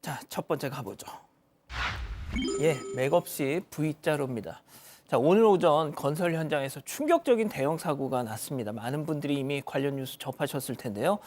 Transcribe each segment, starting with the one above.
자, 첫 번째 가보죠. 예, 맥없이 V자로입니다. 자, 오늘 오전 건설 현장에서 충격적인 대형 사고가 났습니다. 많은 분들이 이미 관련 뉴스 접하셨을 텐데요.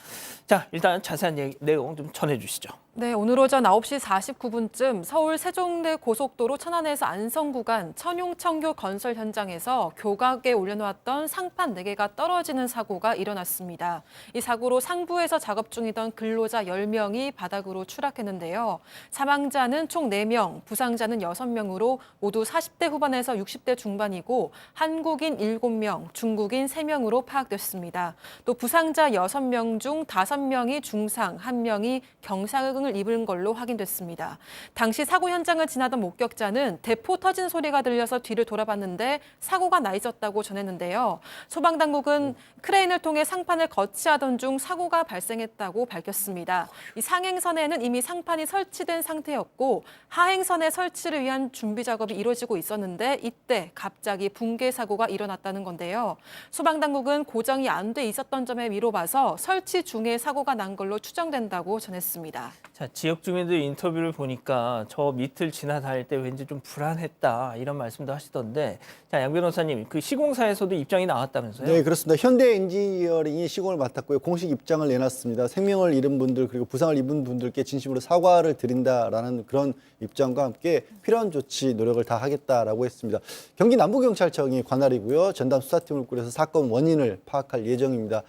자, 일단 자세한 내용 좀 전해주시죠. 네, 오늘 오전 9시 49분쯤 서울 세종대 고속도로 천안에서 안성 구간 천용청교 건설 현장에서 교각에 올려놓았던 상판 4개가 떨어지는 사고가 일어났습니다. 이 사고로 상부에서 작업 중이던 근로자 10명이 바닥으로 추락했는데요. 사망자는 총 4명, 부상자는 6명으로 모두 40대 후반에서 60대 중반이고 한국인 7명, 중국인 3명으로 파악됐습니다. 또 부상자 6명 중 5명이 중상, 1명이 경상을 입은 걸로 확인됐습니다. 당시 사고 현장을 지나던 목격자는 대포 터진 소리가 들려서 뒤를 돌아봤는데 사고가 나 있었다고 전했는데요. 소방당국은 크레인을 통해 상판을 거치하던 중 사고가 발생했다고 밝혔습니다. 이 상행선에는 이미 상판이 설치된 상태였고 하행선의 설치를 위한 준비 작업이 이루어지고 있었는데 이때 갑자기 붕괴 사고가 일어났다는 건데요. 소방당국은 고정이 안 돼 있었던 점에 미뤄봐서 설치 중에 사고가 난 걸로 추정된다고 전했습니다. 자, 지역 주민들 인터뷰를 보니까 저 밑을 지나다닐 때 왠지 좀 불안했다 이런 말씀도 하시던데, 자, 양 변호사님, 그 시공사에서도 입장이 나왔다면서요? 네, 그렇습니다. 현대 엔지니어링이 시공을 맡았고요. 공식 입장을 내놨습니다. 생명을 잃은 분들 그리고 부상을 입은 분들께 진심으로 사과를 드린다라는 그런 입장과 함께 필요한 조치 노력을 다 하겠다라고 했습니다. 경기 남부경찰청이 관할이고요. 전담 수사팀을 꾸려서 사건 원인을 파악할 예정입니다.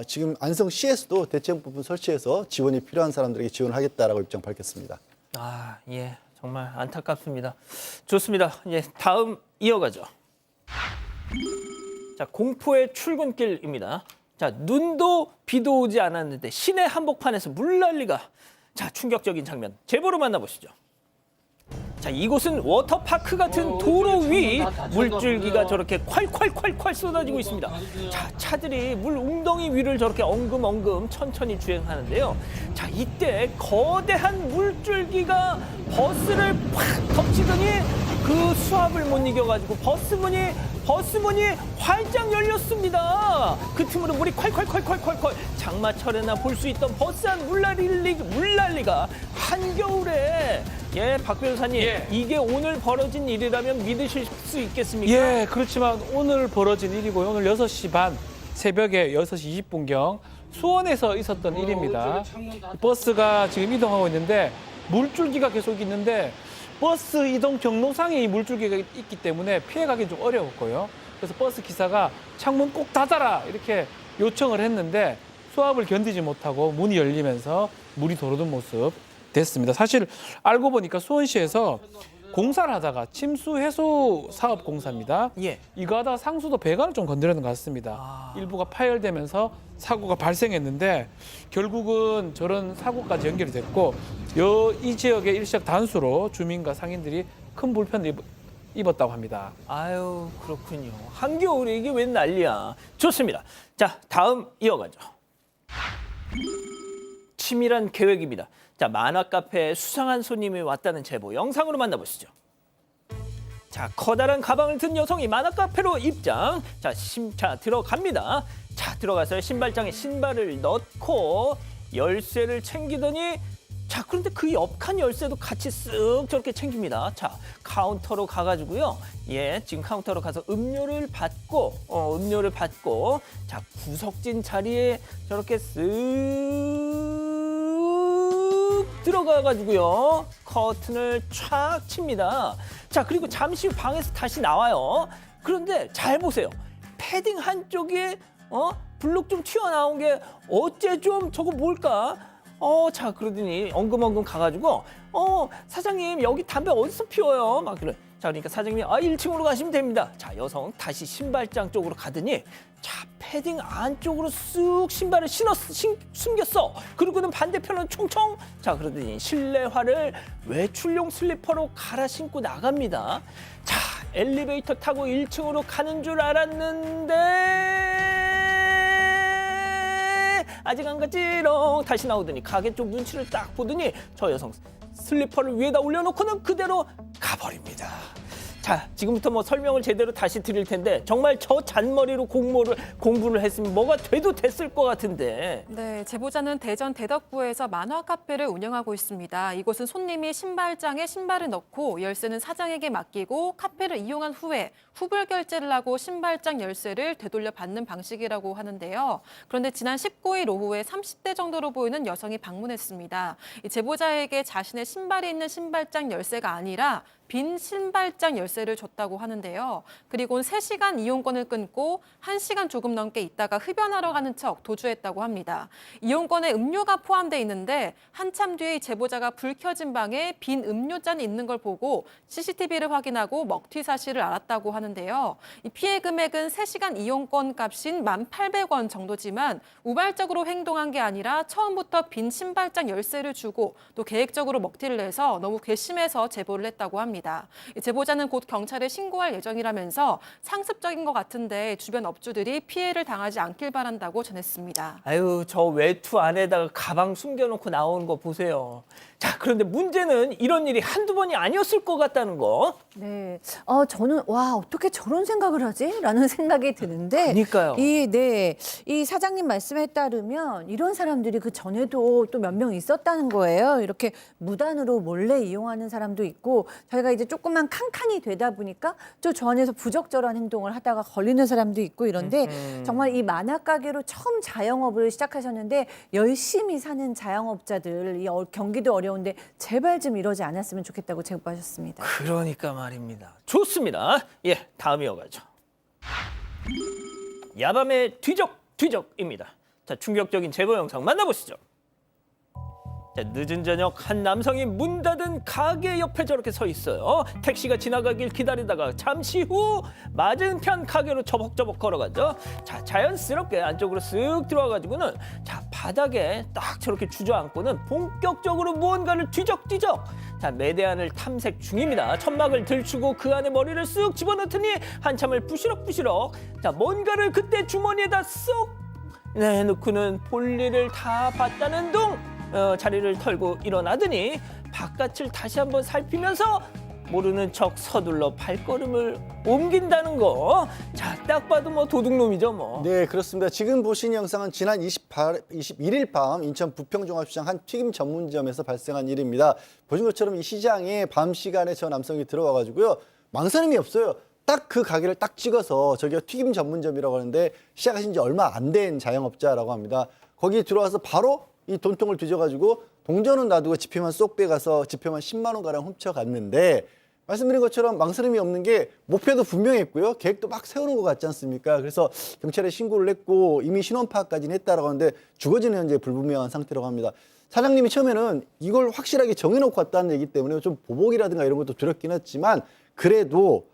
지금 안성시에서도 대책 부분 설치해서 지원이 필요한 사람들에게 지원을 하겠다라고 입장 밝혔습니다. 아, 예, 정말 안타깝습니다. 좋습니다. 예, 다음 이어가죠. 자, 공포의 출근길입니다. 자, 눈도 비도 오지 않았는데 시내 한복판에서 물난리가. 자, 충격적인 장면 제보로 만나보시죠. 자, 이곳은 워터파크 같은 도로 위 물줄기가 저렇게 콸콸콸콸 쏟아지고 있습니다. 자, 차들이 물 웅덩이 위를 저렇게 엉금엉금 천천히 주행하는데요. 자, 이때 거대한 물줄기가 버스를 팍 덮치더니 그 수압을 못 이겨가지고 버스 문이 활짝 열렸습니다. 그 틈으로 물이 콸콸콸콸콸콸. 장마철에나 볼 수 있던 버스 안 물난리가 한겨울에, 예, 박 변호사님, 예. 이게 오늘 벌어진 일이라면 믿으실 수 있겠습니까? 예, 그렇지만 오늘 벌어진 일이고요. 오늘 6시 반, 새벽에 6시 20분경 수원에서 있었던 일입니다. 버스가 지금 이동하고 있는데 물줄기가 계속 있는데 버스 이동 경로상에 이 물줄기가 있기 때문에 피해가기 좀 어려웠고요. 그래서 버스 기사가 창문 꼭 닫아라 이렇게 요청을 했는데 수압을 견디지 못하고 문이 열리면서 물이 도로든 모습 됐습니다. 사실 알고 보니까 수원시에서 공사를 하다가 침수 해소 사업 공사입니다. 예. 이거 하다가 상수도 배관을 좀 건드렸는 것 같습니다. 일부가 파열되면서 사고가 발생했는데 결국은 저런 사고까지 연결이 됐고 이 지역의 일시적 단수로 주민과 상인들이 큰 불편을 입었다고 합니다. 아유, 그렇군요. 한겨울에 이게 웬 난리야. 좋습니다. 자, 다음 이어가죠. 치밀한 계획입니다. 자, 만화 카페에 수상한 손님이 왔다는 제보 영상으로 만나보시죠. 자, 커다란 가방을 든 여성이 만화 카페로 입장. 자, 들어갑니다. 자, 들어가서 신발장에 신발을 넣고 열쇠를 챙기더니, 자, 그런데 그 옆칸 열쇠도 같이 쓱 저렇게 챙깁니다. 자, 카운터로 가가지고요. 예, 지금 카운터로 가서 음료를 받고, 자, 구석진 자리에 저렇게 쓱 들어가가지고요. 커튼을 촥 칩니다. 자, 그리고 잠시 후 방에서 다시 나와요. 그런데 잘 보세요. 패딩 한쪽에, 블록 좀 튀어나온 게 어째 좀 저거 뭘까? 자, 그러더니 엉금엉금 가가지고, 사장님, 여기 담배 어디서 피워요? 막 그래. 자, 그러니까 사장님이 1층으로 가시면 됩니다. 자, 여성 다시 신발장 쪽으로 가더니, 자, 패딩 안쪽으로 쑥 신발을 숨겼어. 그리고는 반대편은 총총. 자, 그러더니 실내화를 외출용 슬리퍼로 갈아 신고 나갑니다. 자, 엘리베이터 타고 1층으로 가는 줄 알았는데 아직 안 갔지롱. 다시 나오더니 가게 쪽 눈치를 딱 보더니 저 여성 슬리퍼를 위에다 올려놓고는 그대로 가버립니다. 자, 지금부터 뭐 설명을 제대로 다시 드릴 텐데 정말 저 잔머리로 공부를 했으면 뭐가 돼도 됐을 것 같은데. 네, 제보자는 대전 대덕구에서 만화 카페를 운영하고 있습니다. 이곳은 손님이 신발장에 신발을 넣고 열쇠는 사장에게 맡기고 카페를 이용한 후에 후불 결제를 하고 신발장 열쇠를 되돌려 받는 방식이라고 하는데요. 그런데 지난 19일 오후에 30대 정도로 보이는 여성이 방문했습니다. 이 제보자에게 자신의 신발이 있는 신발장 열쇠가 아니라 빈 신발장 열쇠를 줬다고 하는데요. 그리고는 3시간 이용권을 끊고 1시간 조금 넘게 있다가 흡연하러 가는 척 도주했다고 합니다. 이용권에 음료가 포함돼 있는데 한참 뒤에 제보자가 불 켜진 방에 빈 음료잔이 있는 걸 보고 CCTV를 확인하고 먹튀 사실을 알았다고 하는데요. 이 피해 금액은 3시간 이용권 값인 1,800원 정도지만 우발적으로 행동한 게 아니라 처음부터 빈 신발장 열쇠를 주고 또 계획적으로 먹튀를 해서 너무 괘씸해서 제보를 했다고 합니다. 제보자는 곧 경찰에 신고할 예정이라면서 상습적인 것 같은데 주변 업주들이 피해를 당하지 않길 바란다고 전했습니다. 아유, 저 외투 안에다가 가방 숨겨놓고 나오는 거 보세요. 자, 그런데 문제는 이런 일이 한두 번이 아니었을 것 같다는 거. 네. 저는 와, 어떻게 저런 생각을 하지? 라는 생각이 드는데 그러니까요. 이 사장님 말씀에 따르면 이런 사람들이 그 전에도 또 몇 명 있었다는 거예요. 이렇게 무단으로 몰래 이용하는 사람도 있고 저희가 이제 조금만 칸칸이 되다 보니까 또 저 안에서 부적절한 행동을 하다가 걸리는 사람도 있고 이런데 정말 이 만화 가게로 처음 자영업을 시작하셨는데 열심히 사는 자영업자들, 이 경기도 어려운데 제발 좀 이러지 않았으면 좋겠다고 제보하셨습니다. 그러니까 말입니다. 좋습니다. 예, 다음 이어가죠. 야밤의 뒤적입니다. 자, 충격적인 제보 영상 만나보시죠. 자, 늦은 저녁 한 남성이 문 닫은 가게 옆에 저렇게 서 있어요. 택시가 지나가길 기다리다가 잠시 후 맞은편 가게로 저벅저벅 걸어가죠. 자, 자연스럽게 안쪽으로 쓱 들어와가지고는 자, 바닥에 딱 저렇게 주저앉고는 본격적으로 무언가를 뒤적뒤적. 자, 매대안을 탐색 중입니다. 천막을 들추고 그 안에 머리를 쓱 집어넣더니 한참을 부시럭부시럭. 자, 뭔가를 그때 주머니에다 쏙 내놓고는 볼일을 다 봤다는 둥. 자리를 털고 일어나더니 바깥을 다시 한번 살피면서 모르는 척 서둘러 발걸음을 옮긴다는 거. 자, 딱 봐도 뭐 도둑놈이죠 뭐. 네, 그렇습니다. 지금 보신 영상은 지난 21일 밤 인천 부평종합시장 한 튀김 전문점에서 발생한 일입니다. 보신 것처럼 이 시장에 밤 시간에 저 남성이 들어와가지고요. 망설임이 없어요. 딱 그 가게를 딱 찍어서 저기가 튀김 전문점이라고 하는데 시작하신 지 얼마 안 된 자영업자라고 합니다. 거기 들어와서 바로 이 돈통을 뒤져가지고 동전은 놔두고 지폐만 쏙 빼가서 지폐만 10만 원가량 훔쳐갔는데 말씀드린 것처럼 망설임이 없는 게 목표도 분명했고요. 계획도 막 세우는 것 같지 않습니까? 그래서 경찰에 신고를 했고 이미 신원 파악까지는 했다라고 하는데 주거지는 현재 불분명한 상태라고 합니다. 사장님이 처음에는 이걸 확실하게 정해놓고 왔다는 얘기 때문에 좀 보복이라든가 이런 것도 두렵긴 했지만 그래도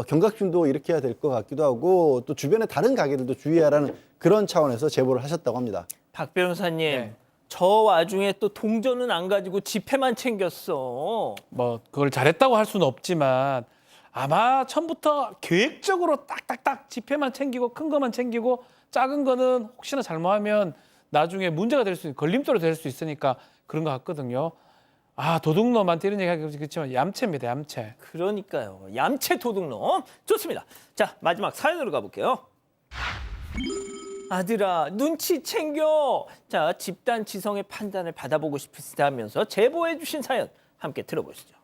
경각심도 일으켜야 될 것 같기도 하고 또 주변에 다른 가게들도 주의하라는 그런 차원에서 제보를 하셨다고 합니다. 박 변호사님. 네. 저 와중에 또 동전은 안 가지고 지폐만 챙겼어. 뭐 그걸 잘했다고 할 수는 없지만 아마 처음부터 계획적으로 딱딱딱 지폐만 챙기고 큰 거만 챙기고 작은 거는 혹시나 잘못하면 나중에 문제가 될 수 있는 걸림돌이 될 수 있으니까 그런 것 같거든요. 아, 도둑놈한테 이런 얘기하기 그렇지만 얌체입니다. 얌체. 그러니까요. 얌체 도둑놈. 좋습니다. 자, 마지막 사연으로 가볼게요. 아들아, 눈치 챙겨. 자, 집단 지성의 판단을 받아보고 싶으시다면서 제보해 주신 사연 함께 들어보시죠.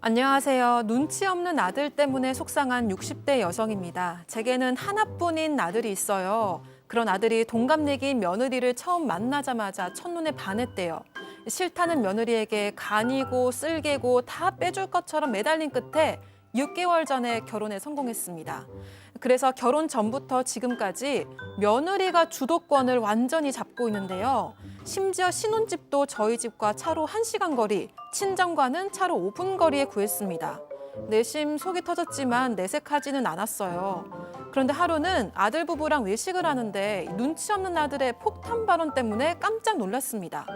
안녕하세요. 눈치 없는 아들 때문에 속상한 60대 여성입니다. 제게는 하나뿐인 아들이 있어요. 그런 아들이 동갑내기인 며느리를 처음 만나자마자 첫눈에 반했대요. 싫다는 며느리에게 간이고 쓸개고 다 빼줄 것처럼 매달린 끝에 6개월 전에 결혼에 성공했습니다. 그래서 결혼 전부터 지금까지 며느리가 주도권을 완전히 잡고 있는데요. 심지어 신혼집도 저희 집과 차로 1시간 거리, 친정과는 차로 5분 거리에 구했습니다. 내심 속이 터졌지만 내색하지는 않았어요. 그런데 하루는 아들 부부랑 외식을 하는데 눈치 없는 아들의 폭탄 발언 때문에 깜짝 놀랐습니다.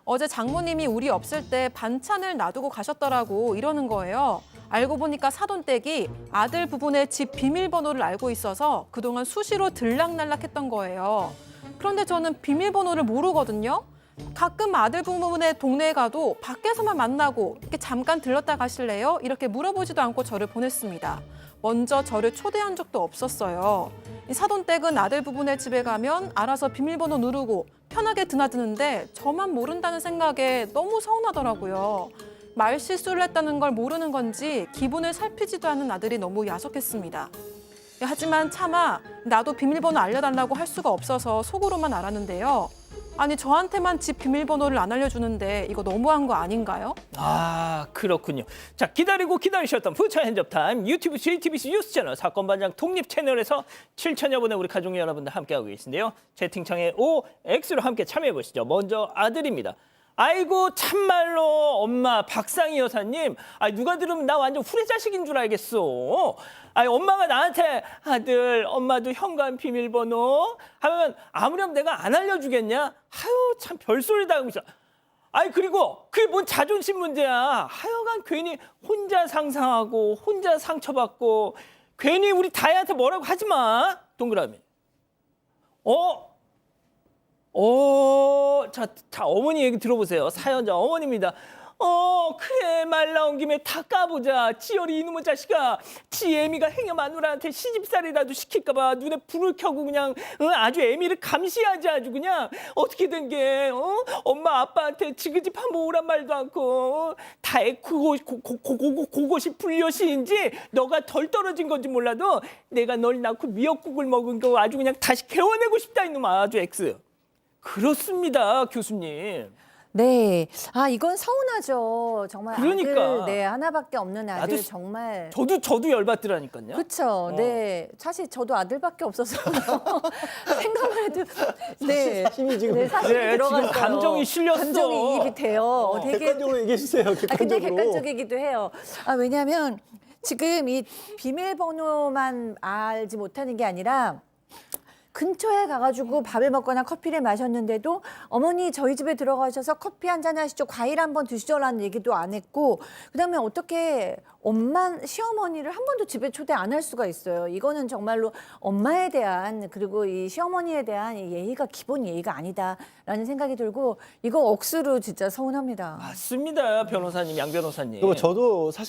어제 장모님이 우리 없을 때 반찬을 놔두고 가셨더라고 이러는 거예요. 알고 보니까 사돈댁이 아들 부부네 집 비밀번호를 알고 있어서 그동안 수시로 들락날락했던 거예요. 그런데 저는 비밀번호를 모르거든요. 가끔 아들 부모네 동네에 가도 밖에서만 만나고 이렇게 잠깐 들렀다 가실래요? 이렇게 물어보지도 않고 저를 보냈습니다. 먼저 저를 초대한 적도 없었어요. 이 사돈댁은 아들 부부네 집에 가면 알아서 비밀번호 누르고 편하게 드나드는데 저만 모른다는 생각에 너무 서운하더라고요. 말 실수를 했다는 걸 모르는 건지 기분을 살피지도 않는 아들이 너무 야속했습니다. 하지만 차마 나도 비밀번호 알려달라고 할 수가 없어서 속으로만 알았는데요. 아니 저한테만 집 비밀번호를 안 알려주는데 이거 너무한 거 아닌가요? 아, 그렇군요. 자, 기다리고 기다리셨던 부처 핸즈업타임 유튜브 JTBC 뉴스 채널 사건반장 독립 채널에서 7천여 분의 우리 가족 여러분들 함께하고 계신데요. 채팅창에 OX로 함께 참여해보시죠. 먼저 아들입니다. 아이고 참말로 엄마 박상희 여사님, 누가 들으면 나 완전 후레자식인 줄 알겠어. 엄마가 나한테 아들 엄마도 현관 비밀번호 하면 아무렴 내가 안 알려주겠냐? 아유 참 별소리 다 하고 있어. 그리고 그게 뭔 자존심 문제야. 하여간 괜히 혼자 상상하고 혼자 상처받고 괜히 우리 다혜한테 뭐라고 하지 마. 동그라미. 자, 어머니 얘기 들어보세요. 사연자 어머니입니다. 그래, 말 나온 김에 다 까보자. 지열이 이놈의 자식아. 지 애미가 행여 마누라한테 시집살이라도 시킬까봐 눈에 불을 켜고 그냥 아주 애미를 감시하지 아주 그냥 어떻게 된 게 엄마 아빠한테 지그집 한번 오란 말도 않고 다애 그것이 불려시인지 너가 덜 떨어진 건지 몰라도 내가 널 낳고 미역국을 먹은 거 아주 그냥 다시 개워내고 싶다 이놈아. 아주 X. 그렇습니다, 교수님. 네. 이건 서운하죠. 정말 그러니까. 아들, 네, 하나밖에 없는 아들 나도 정말. 저도 열받더라니까요. 그렇죠. 네. 사실 저도 아들밖에 없어서 생각만 해도 네. 사심이 지금 네, 사심이 네, 들어갔어요. 지금 감정이 실렸어. 감정이 이입이 돼요. 되게 객관적으로 얘기해 주세요. 객관적으로. 굉장히 객관적이기도 해요. 왜냐하면 지금 이 비밀번호만 알지 못하는 게 아니라 근처에 가가지고 밥을 먹거나 커피를 마셨는데도 어머니 저희 집에 들어가셔서 커피 한잔 하시죠, 과일 한번 드시죠라는 얘기도 안 했고, 그다음에 어떻게 시어머니를 한 번도 집에 초대 안 할 수가 있어요. 이거는 정말로 엄마에 대한, 그리고 이 시어머니에 대한 이 예의가 기본 예의가 아니다라는 생각이 들고, 이거 억수로 진짜 서운합니다. 맞습니다, 변호사님, 양 변호사님. 그리고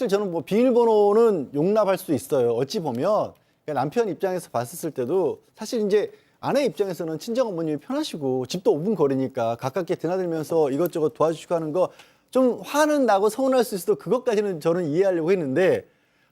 저는 뭐 비밀번호는 용납할 수 있어요. 어찌 보면 남편 입장에서 봤을 때도 사실 이제 아내 입장에서는 친정 어머님이 편하시고 집도 5분 거리니까 가깝게 드나들면서 이것저것 도와주시고 하는 거 좀 화는 나고 서운할 수 있어도 그것까지는 저는 이해하려고 했는데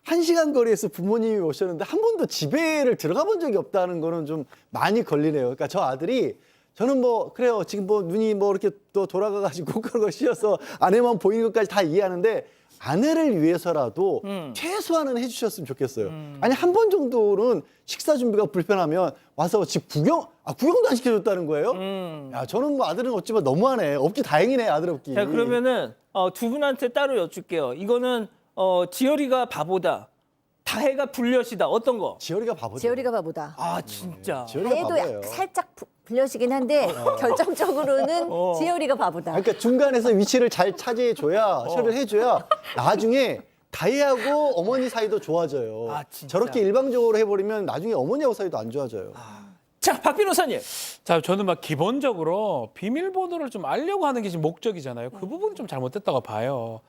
1시간 거리에서 부모님이 오셨는데 한 번도 집에를 들어가 본 적이 없다는 거는 좀 많이 걸리네요. 그러니까 저 아들이 저는 그래요. 지금 눈이 이렇게 또 돌아가가지고 그런 거 씌어서 아내만 보이는 것까지 다 이해하는데 아내를 위해서라도 최소한은 해주셨으면 좋겠어요. 아니 한 번 정도는 식사 준비가 불편하면 와서 집 구경도 안 시켜줬다는 거예요? 야, 저는 아들은 어찌면 너무하네. 없기 다행이네, 아들 없기. 자, 그러면은 두 분한테 따로 여쭐게요. 이거는 지열이가 바보다, 다혜가 불려시다. 어떤 거? 지열이가 바보죠. 지열이가 바보다. 진짜. 지열이가 다혜도 바보예요. 살짝 불려시긴 한데 결정적으로는 지열이가 바보다. 그러니까 중간에서 위치를 잘 차지해줘야, 처리를 해줘야 나중에 다혜하고 어머니 사이도 좋아져요. 진짜. 저렇게 일방적으로 해버리면 나중에 어머니하고 사이도 안 좋아져요. 자, 박 변호사님. 자, 저는 기본적으로 비밀번호를 좀 알려고 하는 게 지금 목적이잖아요. 그 부분이 좀 잘못됐다고 봐요.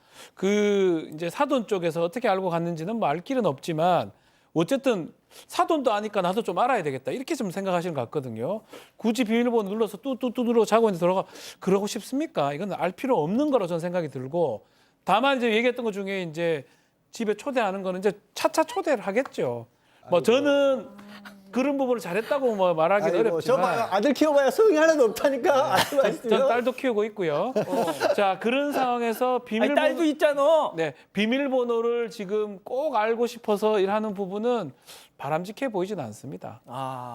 이제 사돈 쪽에서 어떻게 알고 갔는지는 알 길은 없지만 어쨌든 사돈도 아니까 나도 좀 알아야 되겠다. 이렇게 좀 생각하시는 것 같거든요. 굳이 비밀번호 눌러서 뚜뚜뚜 누르고 자고 있는데 그러고 싶습니까? 이건 알 필요 없는 거라고 저는 생각이 들고, 다만 이제 얘기했던 것 중에 이제 집에 초대하는 거는 이제 차차 초대를 하겠죠. 저는 그런 부분을 잘했다고 말하기는 어렵지만. 아들 키워봐야 소용이 하나도 없다니까. 전 딸도 키우고 있고요. 자, 그런 상황에서 딸도 있잖아. 네, 비밀번호를 지금 꼭 알고 싶어서 일하는 부분은 바람직해 보이지는 않습니다.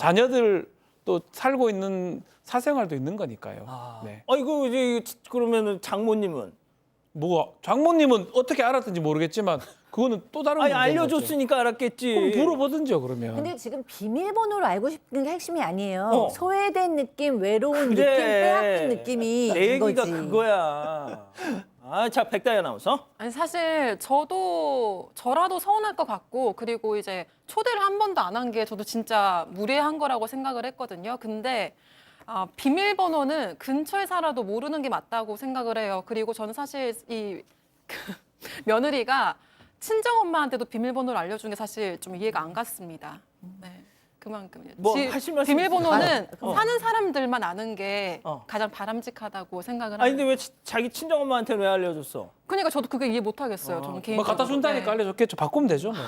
자녀들 또 살고 있는 사생활도 있는 거니까요. 네. 그러면은 장모님은? 장모님은 어떻게 알았든지 모르겠지만 그거는 또 다른 문제인 알려줬으니까 알았겠지. 거죠. 그럼 물어보든지요, 그러면. 근데 지금 비밀번호를 알고 싶은 게 핵심이 아니에요. 소외된 느낌, 외로운 느낌, 빼앗긴 느낌이 내 얘기가 이거지. 그거야. 자, 백다희 아나운서. 아니 사실 저라도 서운할 것 같고, 그리고 이제 초대를 한 번도 안 한 게 저도 진짜 무례한 거라고 생각을 했거든요. 근데 비밀번호는 근처에 살아도 모르는 게 맞다고 생각을 해요. 그리고 저는 사실 이 며느리가 친정엄마한테도 비밀번호를 알려준 게 사실 좀 이해가 안 갔습니다. 네. 그만큼요. 뭐 하실 말씀 비밀번호는 있으세요? 사는 사람들만 아는 게 어. 가장 바람직하다고 생각을 아니 합니다. 근데 왜 자기 친정엄마한테는 왜 알려줬어? 그러니까 저도 그게 이해 못 하겠어요. 저는 뭐 개인적으로. 갖다 준다니까 네. 알려줬겠죠. 바꾸면 되죠. 뭐.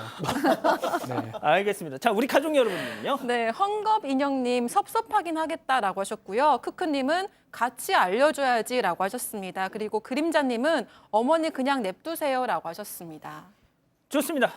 네. 알겠습니다. 자, 우리 가족 여러분은요? 네, 헝겊인형님 섭섭하긴 하겠다라고 하셨고요. 크크님은 같이 알려줘야지라고 하셨습니다. 그리고 그림자님은 어머니 그냥 냅두세요라고 하셨습니다. 좋습니다.